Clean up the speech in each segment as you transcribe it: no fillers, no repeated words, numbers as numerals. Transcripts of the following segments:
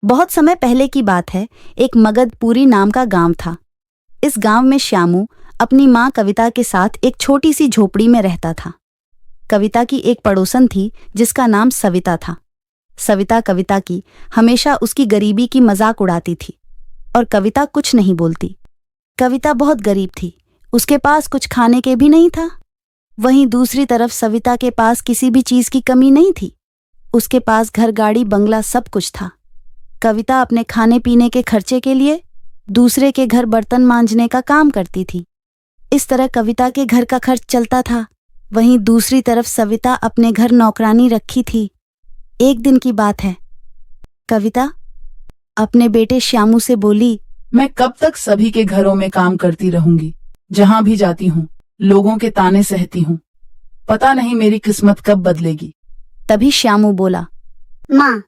बहुत समय पहले की बात है। एक मगधपुरी नाम का गांव था। इस गांव में श्यामू अपनी माँ कविता के साथ एक छोटी सी झोपड़ी में रहता था। कविता की एक पड़ोसन थी जिसका नाम सविता था। सविता कविता की हमेशा उसकी गरीबी की मजाक उड़ाती थी और कविता कुछ नहीं बोलती। कविता बहुत गरीब थी, उसके पास कुछ खाने के भी नहीं था। वहीं दूसरी तरफ सविता के पास किसी भी चीज की कमी नहीं थी। उसके पास घर, गाड़ी, बंगला सब कुछ था। कविता अपने खाने पीने के खर्चे के लिए दूसरे के घर बर्तन मांजने का काम करती थी। इस तरह कविता के घर का खर्च चलता था। वहीं दूसरी तरफ सविता अपने घर नौकरानी रखी थी। एक दिन की बात है। कविता अपने बेटे श्यामू से बोली, मैं कब तक सभी के घरों में काम करती रहूंगी। जहां भी जाती हूँ लोगों के ताने सहती हूँ। पता नहीं मेरी किस्मत कब बदलेगी। तभी श्यामू बोला, माँ,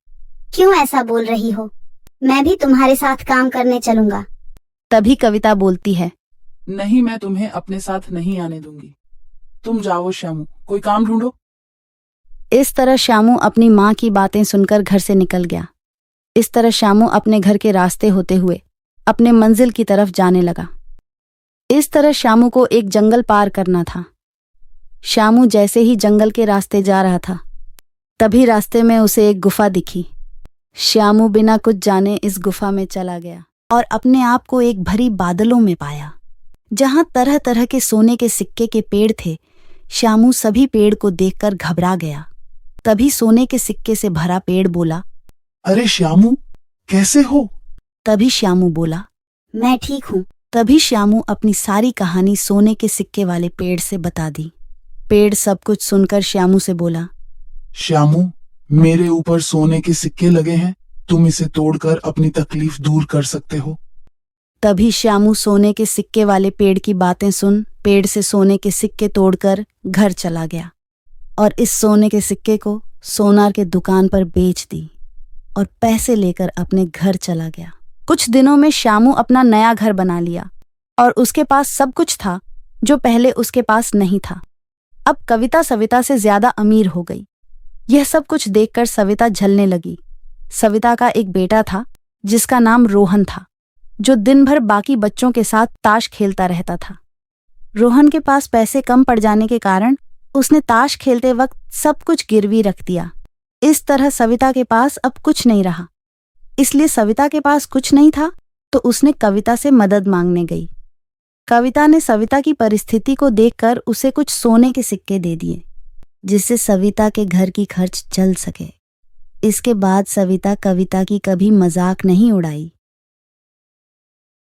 क्यों ऐसा बोल रही हो? मैं भी तुम्हारे साथ काम करने चलूंगा। तभी कविता बोलती है, नहीं, मैं तुम्हें अपने साथ नहीं आने दूंगी। तुम जाओ श्यामू, कोई काम ढूंढो। इस तरह श्यामू अपनी माँ की बातें सुनकर घर से निकल गया। इस तरह श्यामू अपने घर के रास्ते होते हुए अपने मंजिल की तरफ जाने लगा। इस तरह श्यामू को एक जंगल पार करना था। श्यामू जैसे ही जंगल के रास्ते जा रहा था, तभी रास्ते में उसे एक गुफा दिखी। श्यामू बिना कुछ जाने इस गुफा में चला गया और अपने आप को एक भरी बादलों में पाया, जहां तरह तरह के सोने के सिक्के के पेड़ थे। श्यामू सभी पेड़ को देखकर घबरा गया। तभी सोने के सिक्के से भरा पेड़ बोला, अरे श्यामू, कैसे हो? तभी श्यामू बोला, मैं ठीक हूँ। तभी श्यामू अपनी सारी कहानी सोने के सिक्के वाले पेड़ से बता दी। पेड़ सब कुछ सुनकर श्यामू से बोला, श्यामू, मेरे ऊपर सोने के सिक्के लगे हैं। तुम इसे तोड़कर अपनी तकलीफ दूर कर सकते हो। तभी श्यामू सोने के सिक्के वाले पेड़ की बातें सुन पेड़ से सोने के सिक्के तोड़कर घर चला गया और इस सोने के सिक्के को सोनार के दुकान पर बेच दी और पैसे लेकर अपने घर चला गया। कुछ दिनों में श्यामू अपना नया घर बना लिया और उसके पास सब कुछ था जो पहले उसके पास नहीं था। अब कविता सविता से ज्यादा अमीर हो गई। यह सब कुछ देखकर सविता झलने लगी। सविता का एक बेटा था जिसका नाम रोहन था, जो दिन भर बाकी बच्चों के साथ ताश खेलता रहता था। रोहन के पास पैसे कम पड़ जाने के कारण उसने ताश खेलते वक्त सब कुछ गिरवी रख दिया। इस तरह सविता के पास अब कुछ नहीं रहा। इसलिए सविता के पास कुछ नहीं था तो उसने कविता से मदद मांगने गई। कविता ने सविता की परिस्थिति को देखकर उसे कुछ सोने के सिक्के दे दिए, जिससे सविता के घर की खर्च चल सके। इसके बाद सविता कविता की कभी मजाक नहीं उड़ाई।